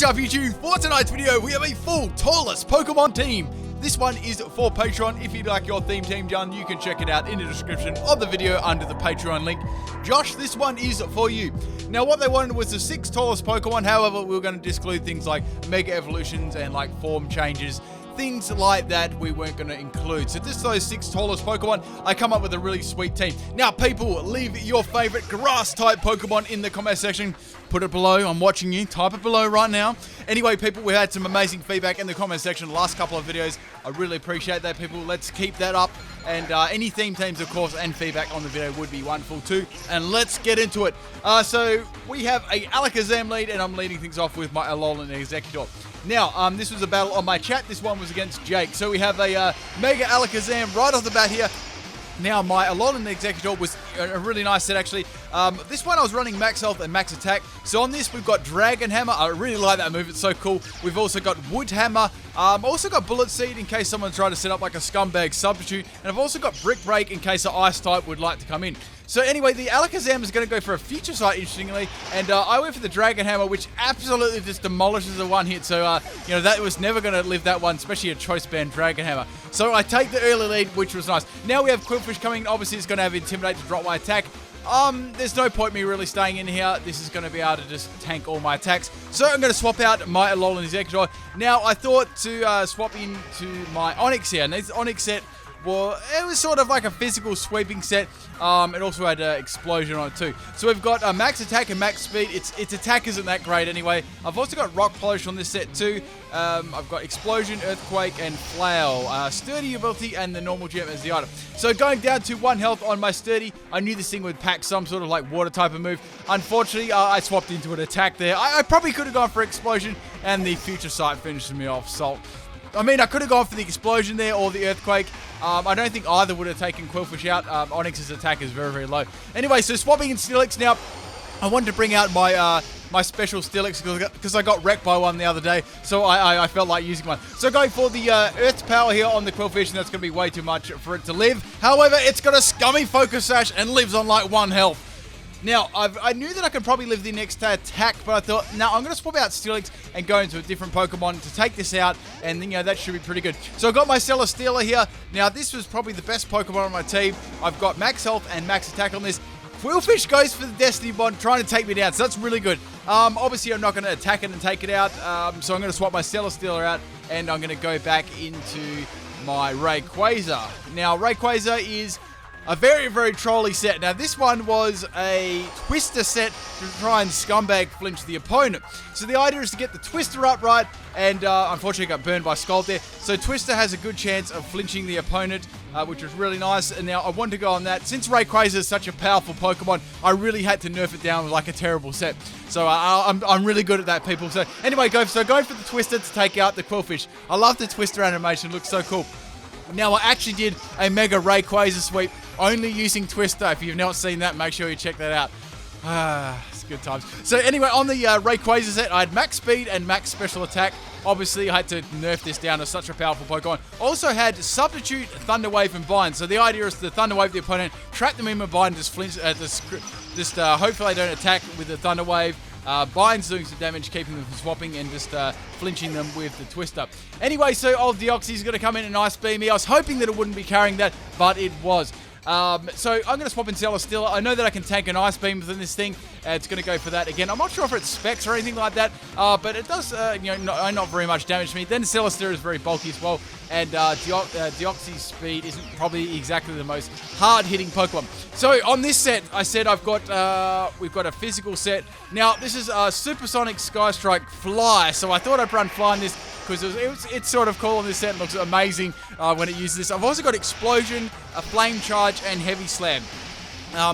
What's up YouTube? For tonight's video, we have a full tallest Pokemon team. This one is for Patreon. If you'd like your theme team done, you can check it out in the description of the video under the Patreon link. Josh, this one is for you. Now, what they wanted was the 6 tallest Pokemon. However, we were going to disclude things like Mega Evolutions and like form changes. Things like that we weren't going to include. So just those 6 tallest Pokemon, I come up with a really sweet team. Now, people, leave your favorite grass-type Pokemon in the comment section. Put it below. I'm watching you. Type it below right now. Anyway, people, we had some amazing feedback in the comment section the last couple of videos. I really appreciate that, people. Let's keep that up. And any theme teams, of course, and feedback on the video would be wonderful too. And let's get into it. So we have a Alakazam lead, and I'm leading things off with my Alolan Exeggutor. Now, this was a battle on my chat. This one was against Jake. So we have a Mega Alakazam right off the bat here. Now, my Alolan Exeggutor was a really nice set, actually. This one I was running Max Health and Max Attack. So on this, we've got Dragon Hammer. I really like that move. It's so cool. We've also got Wood Hammer. Also got Bullet Seed in case someone's trying to set up like a scumbag substitute. And I've also got Brick Break in case the Ice type would like to come in. So anyway, the Alakazam is going to go for a Future Sight, interestingly, and I went for the Dragon Hammer, which absolutely just demolishes a one-hit, so, you know, that was never going to live that one, especially a Choice Band Dragon Hammer. So I take the early lead, which was nice. Now we have Quillfish coming. Obviously, it's going to have Intimidate to drop my attack. There's no point me really staying in here. This is going to be able to just tank all my attacks. So I'm going to swap out my Alolan Exeggutor. Now, I thought to swap into my Onix here, and this Onix set, well, it was sort of like a physical sweeping set. It also had Explosion on it too. So we've got Max Attack and Max Speed. Its attack isn't that great anyway. I've also got Rock Polish on this set too. I've got Explosion, Earthquake, and Flail. Sturdy ability and the normal gem as the item. So going down to 1 health on my Sturdy, I knew this thing would pack some sort of like water type of move. Unfortunately, I swapped into an attack there. I probably could have gone for Explosion, and the Future Sight finishes me off. Salt. I mean, I could have gone for the Explosion there or the Earthquake. I don't think either would have taken Quillfish out. Onix's attack is very, very low. Anyway, so swapping in Steelix now. I wanted to bring out my my special Steelix because I got wrecked by one the other day, so I felt like using one. So going for the Earth Power here on the Quillfish, and that's going to be way too much for it to live. However, it's got a scummy Focus Sash and lives on like 1 health. Now, I knew that I could probably live the next attack, but I thought, no, I'm going to swap out Steelix and go into a different Pokemon to take this out, and you know, that should be pretty good. So I've got my Celesteela here. Now, this was probably the best Pokemon on my team. I've got Max Health and Max Attack on this. Quillfish goes for the Destiny Bond, trying to take me down, so that's really good. Obviously, I'm not going to attack it and take it out, so I'm going to swap my Celesteela out, and I'm going to go back into my Rayquaza. Now, Rayquaza is a very, very trolly set. Now, this one was a Twister set to try and scumbag flinch the opponent. So the idea is to get the Twister upright, and unfortunately got burned by Scald there. So Twister has a good chance of flinching the opponent, which was really nice. And now I want to go on that. Since Rayquaza is such a powerful Pokemon, I really had to nerf it down with like a terrible set. So I'm really good at that, people. So anyway, going for the Twister to take out the Quillfish. I love the Twister animation. It looks so cool. Now, I actually did a Mega Rayquaza sweep only using Twister. If you've not seen that, make sure you check that out. It's good times. So anyway, on the Rayquaza set, I had Max Speed and Max Special Attack. Obviously, I had to nerf this down to such a powerful Pokemon. Also had Substitute, Thunder Wave, and Bind. So the idea is to Thunder Wave the opponent, trap them in a bind, just flinch, hopefully they don't attack with the Thunder Wave. Bind's doing some damage, keeping them from swapping and just flinching them with the Twister. Anyway, so old Deoxy's going to come in and Ice Beam me. I was hoping that it wouldn't be carrying that, but it was. So I'm going to swap in Celesteela. I know that I can tank an Ice Beam within this thing. It's going to go for that again. I'm not sure if it's specs or anything like that, but it does, not very much damage to me. Then Celesteela is very bulky as well, and Deoxy's speed isn't probably exactly the most hard-hitting Pokemon. So on this set, I said we've got a physical set. Now, this is Supersonic Sky Strike Fly, so I thought I'd run Fly in this because it's sort of cool on this set. It looks amazing when it uses this. I've also got Explosion, a Flame Charge, and Heavy Slam.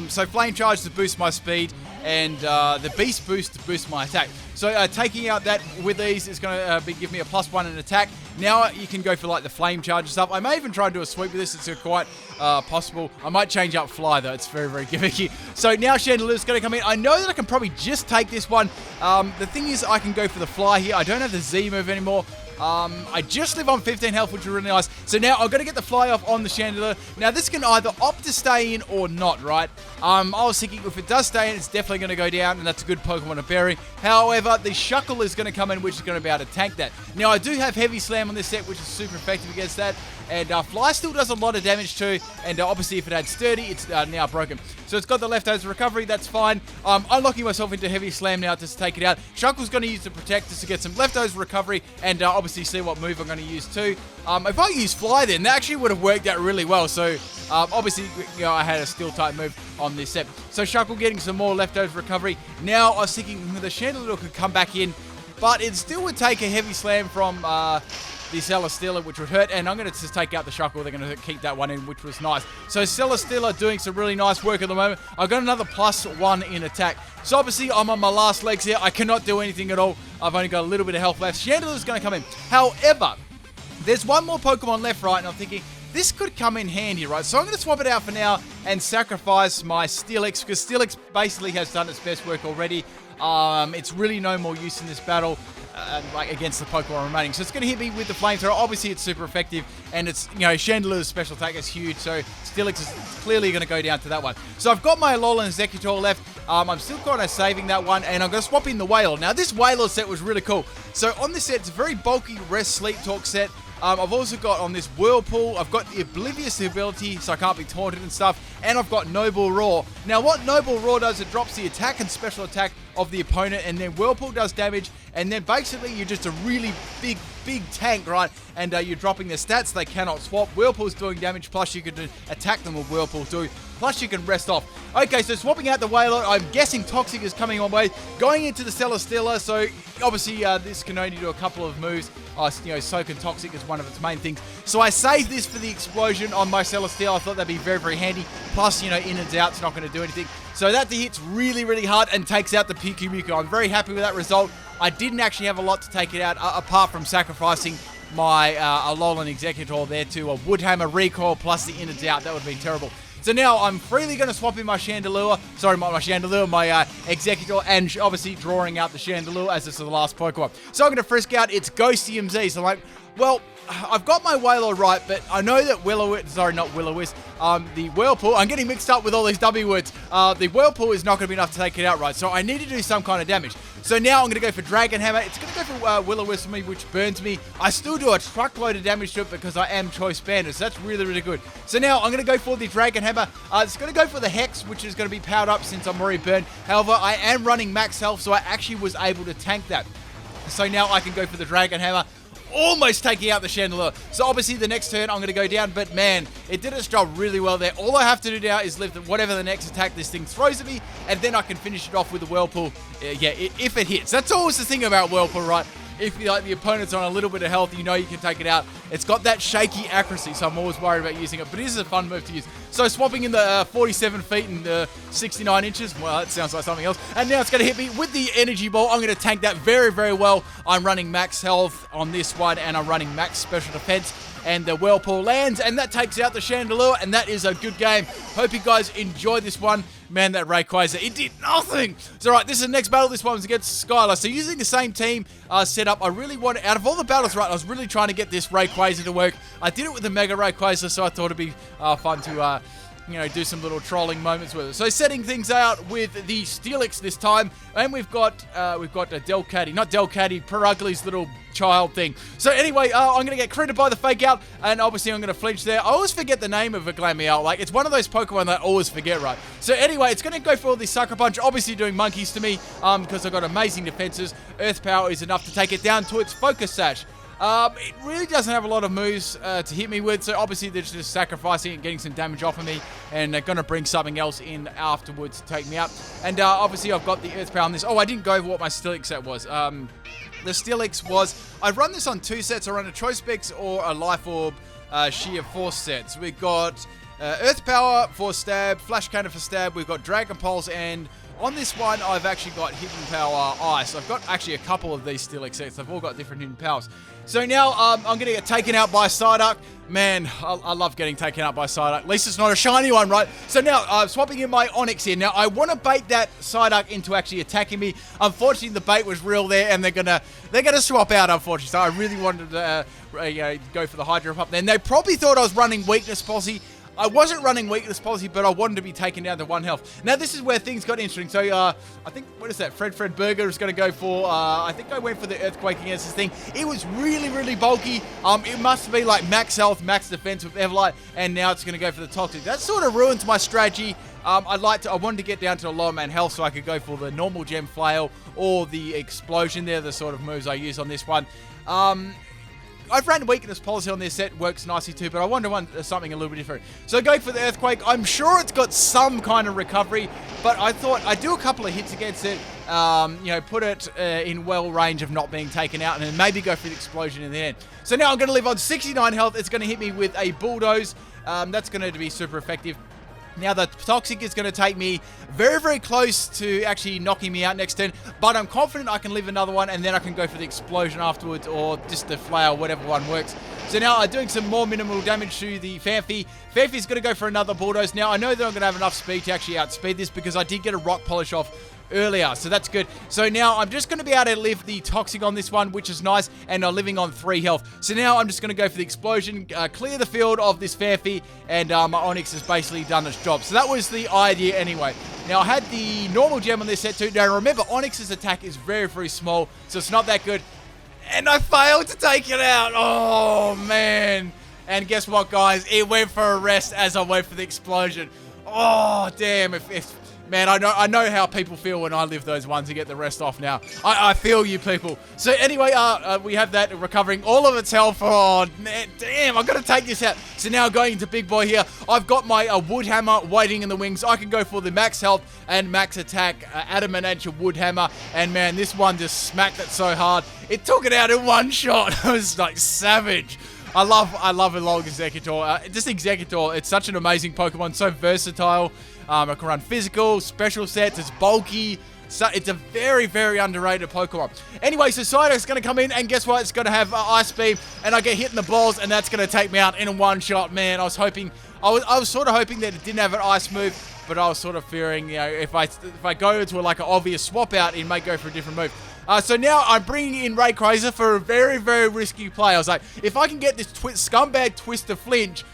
So Flame Charge to boost my speed, and the Beast Boost to boost my attack. So taking out that with these is going to give me a +1 in attack. Now you can go for like the Flame Charge and stuff. I may even try to do a sweep with this. It's quite possible. I might change up Fly though. It's very, very gimmicky. So now Chandelier's going to come in. I know that I can probably just take this one. The thing is I can go for the Fly here. I don't have the Z move anymore. I just live on 15 health, which is really nice. So now I've got to get the fly off on the Chandelier. Now this can either opt to stay in or not, right? I was thinking if it does stay in, it's definitely going to go down, and that's a good Pokemon to bury. However, the Shuckle is going to come in, which is going to be able to tank that. Now I do have Heavy Slam on this set, which is super effective against that. And Fly still does a lot of damage too, and obviously if it had Sturdy, it's now broken. So it's got the Leftovers Recovery, that's fine. I'm locking myself into Heavy Slam now to take it out. Shuckle's going to use the Protect just to get some Leftovers Recovery, and obviously see what move I'm going to use too. If I use Fly then, that actually would have worked out really well. So obviously, I had a Steel type move on this set. So Shuckle getting some more Leftovers Recovery. Now I was thinking the Chandelier could come back in, but it still would take a Heavy Slam from the Celesteela, which would hurt, and I'm going to just take out the Shuckle. They're going to keep that one in, which was nice. So Celesteela doing some really nice work at the moment. I've got another +1 in attack. So obviously I'm on my last legs here. I cannot do anything at all. I've only got a little bit of health left. Chandelier's going to come in. However, there's one more Pokemon left, right, and I'm thinking this could come in handy, right? So I'm going to swap it out for now and sacrifice my Steelix, because Steelix basically has done its best work already. It's really no more use in this battle. Like against the Pokemon remaining. So it's going to hit me with the Flamethrower. Obviously it's super effective, and it's, Chandelier's special attack is huge, so Steelix is clearly going to go down to that one. So I've got my Alolan Exeggutor left. I'm still kind of saving that one, and I'm going to swap in the Wailord. Now this Wailord set was really cool. So on this set, it's a very bulky Rest Sleep Talk set. I've also got on this Whirlpool, I've got the Oblivious ability, so I can't be taunted and stuff, and I've got Noble Roar. Now what Noble Roar does, it drops the attack and special attack of the opponent, and then Whirlpool does damage, and then basically you're just a really big tank, right? And you're dropping their stats, they cannot swap. Whirlpool's doing damage, plus you can attack them with Whirlpool too, plus you can rest off. Okay, so swapping out the Wailord, I'm guessing Toxic is coming on way. Going into the Celesteela, so obviously this can only do a couple of moves. Soak and Toxic is one of its main things. So I saved this for the explosion on my Celesteela. I thought that'd be very, very handy. Plus, in and out's not going to do anything. So that hits really, really hard and takes out the Pikumuku. I'm very happy with that result. I didn't actually have a lot to take it out, apart from sacrificing my Alolan Exeggutor there to a Woodhammer Recoil plus the in and out. That would have been terrible. So now I'm freely going to swap in my Chandelure, my Exeggutor, and obviously drawing out the Chandelure as this is the last Pokemon. So I'm going to frisk out its Ghost EMZ. So I'm like, well, I've got my Wailord right, but I know that the Whirlpool, I'm getting mixed up with all these W words. The Whirlpool is not going to be enough to take it out, right? So I need to do some kind of damage. So now I'm going to go for Dragon Hammer. It's going to go for Will-O-Wisp for me, which burns me. I still do a truckload of damage to it because I am Choice Banded, so that's really, really good. So now I'm going to go for the Dragon Hammer. It's going to go for the Hex, which is going to be powered up since I'm already burned. However, I am running max health, so I actually was able to tank that. So now I can go for the Dragon Hammer, almost taking out the Chandelure. So obviously the next turn I'm going to go down, but man, it did its job really well there. All I have to do now is live whatever the next attack this thing throws at me, and then I can finish it off with the Whirlpool. If it hits. That's always the thing about Whirlpool, right? If the opponent's on a little bit of health, you can take it out. It's got that shaky accuracy, so I'm always worried about using it, but it is a fun move to use. So swapping in the 47 feet and 69 inches, well, that sounds like something else. And now it's going to hit me with the Energy Ball. I'm going to tank that very, very well. I'm running max health on this one, and I'm running max special defense. And the Whirlpool lands, and that takes out the Chandelure, and that is a good game. Hope you guys enjoyed this one. Man, that Rayquaza, it did nothing. So, right, this is the next battle. This one's against Skylar. So, using the same team setup, I really wanted, out of all the battles, right, I was really trying to get this Rayquaza to work. I did it with the Mega Rayquaza, so I thought it'd be fun to do some little trolling moments with it. So setting things out with the Steelix this time, and we've got a Delcatty, not Delcatty, Perugly's little child thing. So anyway, I'm going to get critted by the fake out, and obviously I'm going to flinch there. I always forget the name of a Glameow. Like, it's one of those Pokemon that I always forget, right? So anyway, it's going to go for all the Sucker Punch, obviously doing monkeys to me, because I've got amazing defenses. Earth Power is enough to take it down to its Focus Sash. It really doesn't have a lot of moves to hit me with, so obviously they're just sacrificing and getting some damage off of me, and they're going to bring something else in afterwards to take me out. And obviously I've got the Earth Power on this. Oh, I didn't go over what my Steelix set was. The Steelix was, I'd run this on 2 sets. I run a Choice Specs or a Life Orb Sheer Force sets. We've got Earth Power for Stab, Flash Cannon for Stab, we've got Dragon Pulse, and on this one, I've actually got Hidden Power Ice. I've got actually a couple of these Steelix sets. They've all got different hidden powers. So now I'm going to get taken out by Psyduck. Man, I love getting taken out by Psyduck. At least it's not a shiny one, right? So now, I'm swapping in my Onix here. Now, I want to bait that Psyduck into actually attacking me. Unfortunately, the bait was real there, and they're gonna swap out, unfortunately. So I really wanted to go for the Hydro Pump. Then they probably thought I was running Weakness Policy. I wasn't running Weakness Policy, but I wanted to be taken down to 1 health. Now, this is where things got interesting. So, I think, what is that? Fred Burger is going to go for, I think I went for the Earthquake against this thing. It was really, really bulky. It must be like max health, max defense with Everlight, and now it's going to go for the Toxic. That sort of ruins my strategy. I wanted to get down to a lower man health so I could go for the normal Gem Flail or the Explosion. They're the sort of moves I use on this one. I've ran Weakness Policy on this set, works nicely too, but I wanted to run something a little bit different. So go for the Earthquake. I'm sure it's got some kind of recovery, but I thought I'd do a couple of hits against it, put it in well range of not being taken out, and then maybe go for the Explosion in the end. So now I'm going to live on 69 health. It's going to hit me with a Bulldoze. That's going to be super effective. Now, the Toxic is going to take me very, very close to actually knocking me out next turn, but I'm confident I can live another one, and then I can go for the Explosion afterwards, or just the Flail, whatever one works. So now I'm doing some more minimal damage to the Phanpy. Phanpy's going to go for another Bulldoze. Now, I know that I'm going to have enough speed to actually outspeed this, because I did get a Rock Polish off earlier, so that's good. So now I'm just going to be able to live the Toxic on this one, which is nice, and I'm living on 3 health. So now I'm just going to go for the Explosion, clear the field of this Phanpy, and my Onix has basically done its job. So that was the idea anyway. Now I had the normal gem on this set too. Now remember, Onix's attack is very, very small, so it's not that good. And I failed to take it out. Oh, man. And guess what, guys? It went for a rest as I went for the Explosion. Oh, damn. Man, I know how people feel when I live those ones and get the rest off now. I feel you people. So anyway, we have that recovering all of its health. Oh, man, damn, I've got to take this out. So now going into Big Boy here, I've got my Wood Hammer waiting in the wings. I can go for the max health and max attack Adamantia Wood Hammer. And man, this one just smacked it so hard. It took it out in one shot. It was like savage. I love a long Executor. Just Executor, it's such an amazing Pokemon, so versatile. I can run physical, special sets, it's bulky. So it's a very, very underrated Pokemon. Anyway, so Psyduck's going to come in, and guess what? It's going to have Ice Beam, and I get hit in the balls, and that's going to take me out in a one shot. Man, I was sort of hoping that it didn't have an Ice move, but I was sort of fearing, if I go to like an obvious swap out, it may go for a different move. So now I'm bringing in Rayquaza for a very, very risky play. I was like, if I can get this scumbag Twister flinch,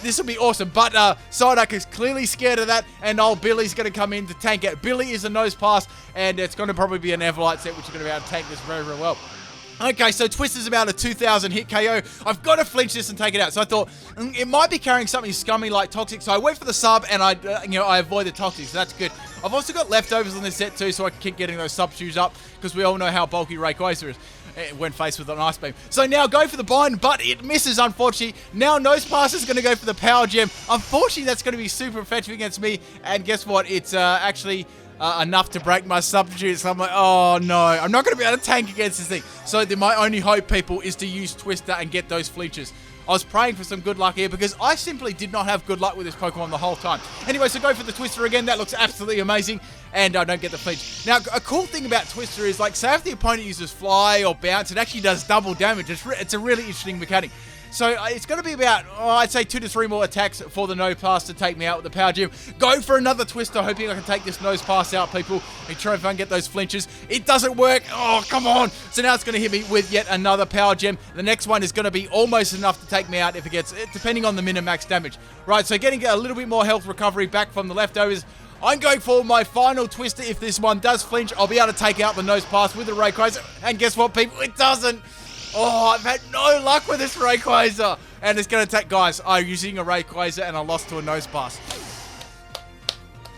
this will be awesome. But Psyduck is clearly scared of that, and old Billy's going to come in to tank it. Billy is a nose pass, and it's going to probably be an Everlight set, which is going to be able to tank this very, very well. Okay, so Twister's about a 2,000 hit KO. I've got to flinch this and take it out. So I thought it might be carrying something scummy like Toxic. So I went for the sub, and I avoid the Toxic. So that's good. I've also got leftovers on this set too, so I can keep getting those substitutes up, because we all know how bulky Rayquaza is when faced with an Ice Beam. So now go for the bind, but it misses, unfortunately. Now Nose Pass is going to go for the Power Gem. Unfortunately, that's going to be super effective against me. And guess what? It's actually enough to break my substitutes. So I'm like, oh no, I'm not going to be able to tank against this thing. So my only hope, people, is to use Twister and get those flinches. I was praying for some good luck here, because I simply did not have good luck with this Pokemon the whole time. Anyway, so go for the Twister again. That looks absolutely amazing, and I don't get the flinch. Now, a cool thing about Twister is, like, say if the opponent uses Fly or Bounce, it actually does double damage. It's a really interesting mechanic. So it's going to be about, I'd say 2 to 3 more attacks for the Nose Pass to take me out with the Power Gem. Go for another Twister, hoping I can take this Nose Pass out, people, and try if I can get those flinches. It doesn't work. Oh, come on. So now it's going to hit me with yet another Power Gem. The next one is going to be almost enough to take me out if it gets, depending on the min-max damage. Right, so getting a little bit more health recovery back from the leftovers. I'm going for my final Twister. If this one does flinch, I'll be able to take out the Nose Pass with the Rayquaza. And guess what, people? It doesn't. Oh, I've had no luck with this Rayquaza. And it's going to take, guys, I'm using a Rayquaza and I lost to a Nose Pass.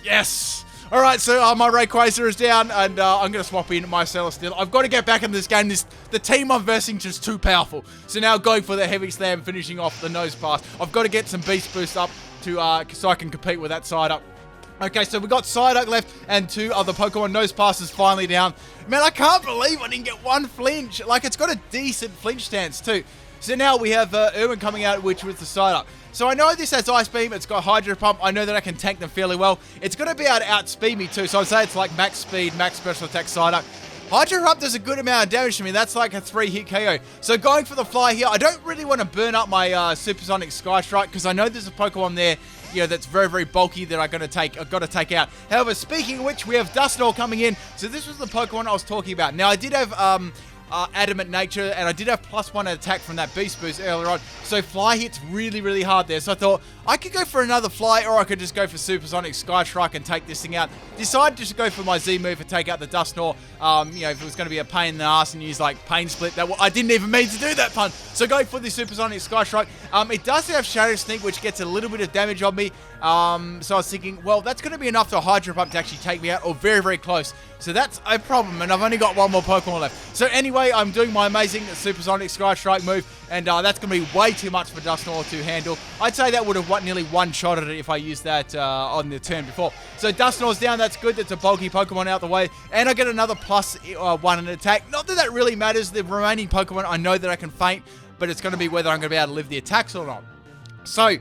Yes. All right, so my Rayquaza is down, and I'm going to swap in my Celesteela. I've got to get back in this game. The team I'm versing is just too powerful. So now going for the Heavy Slam, finishing off the Nose Pass. I've got to get some Beast Boost up to so I can compete with that Psyduck. Okay, so we got Psyduck left and 2 other Pokemon. Nose Pass is finally down. Man, I can't believe I didn't get one flinch. Like, it's got a decent flinch stance too. So now we have Irwin coming out, which was the Psyduck. So I know this has Ice Beam, it's got Hydro Pump, I know that I can tank them fairly well. It's going to be able to outspeed me too, so I'd say it's like max speed, max special attack Psyduck. Hydro Erupt does a good amount of damage to me. That's like a 3-hit KO. So going for the fly here, I don't really want to burn up my Supersonic Sky Strike because I know there's a Pokemon there, that's very, very bulky that I've got to take out. However, speaking of which, we have Dusknoir coming in. So this was the Pokemon I was talking about. Now, I did have Adamant Nature, and I did have +1 attack from that Beast Boost earlier on. So fly hits really, really hard there. So I thought I could go for another fly, or I could just go for Supersonic Sky Strike and take this thing out. Decided just to go for my Z move and take out the Dusknoir. If it was going to be a pain in the ass and use like Pain Split, I didn't even mean to do that pun. So go for the Supersonic Sky Strike. It does have Shadow Sneak, which gets a little bit of damage on me. So I was thinking, well, that's going to be enough for Hydro Pump to actually take me out, or very, very close. So that's a problem, and I've only got one more Pokemon left. So anyway, I'm doing my amazing Supersonic Sky Strike move, and that's going to be way too much for Dusknoir to handle. I'd say that would have nearly one-shotted it if I used that on the turn before. So Dusknoir's down, that's good. That's a bulky Pokemon out the way, and I get another +1 in attack. Not that that really matters. The remaining Pokemon, I know that I can feint, but it's going to be whether I'm going to be able to live the attacks or not. So we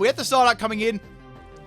have the Psyduck coming in.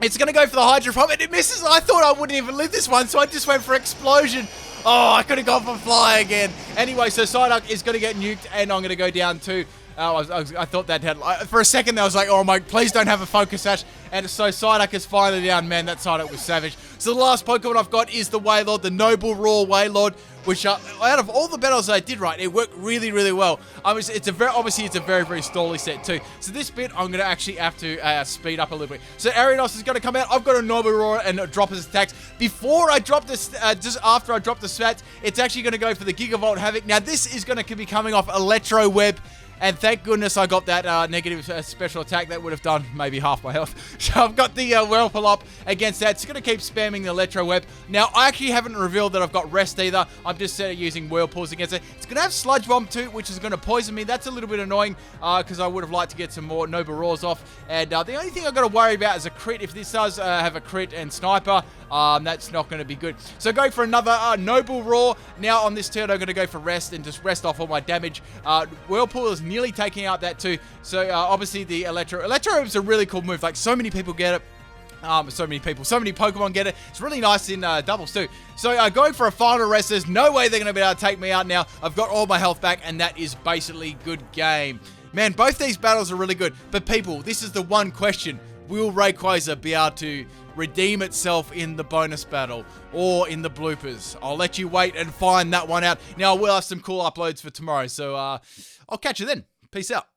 It's going to go for the Hydro Pump, and it misses. I thought I wouldn't even live this one, so I just went for Explosion. Oh, I could have gone for Fly again. Anyway, so Psyduck is going to get nuked, and I'm going to go down to... I thought that had... For a second, I was like, oh my, please don't have a Focus Sash. And so Psyduck is finally down. Man, that Psyduck was savage. So the last Pokemon I've got is the Wailord, the Noble Roar Wailord, which out of all the battles I did right, it worked really, really well. Obviously, it's a very, very stally set too. So this bit, I'm going to actually have to speed up a little bit. So Ariados is going to come out. I've got a Noble Roar and drop his attacks. Before I drop this, just after I drop the stats, it's actually going to go for the Gigavolt Havoc. Now, this is going to be coming off Electro Web. And thank goodness I got that negative special attack. That would have done maybe half my health. So I've got the Whirlpool up against that. It's going to keep spamming the Electro Web. Now, I actually haven't revealed that I've got Rest either. I'm just using Whirlpools against it. It's going to have Sludge Bomb too, which is going to poison me. That's a little bit annoying because I would have liked to get some more Noble Roars off. And the only thing I've got to worry about is a crit. If this does have a crit and Sniper, that's not going to be good. So going for another Noble Roar. Now on this turn, I'm going to go for Rest and just rest off all my damage. Whirlpool is nearly taking out that too. So obviously the Electro is a really cool move. Like so many people get it. So many Pokemon get it. It's really nice in doubles too. So going for a final rest. There's no way they're going to be able to take me out now. I've got all my health back, and that is basically good game. Man, both these battles are really good. But people, this is the one question. Will Rayquaza be able to redeem itself in the bonus battle or in the bloopers? I'll let you wait and find that one out. Now, I will have some cool uploads for tomorrow. So I'll catch you then. Peace out.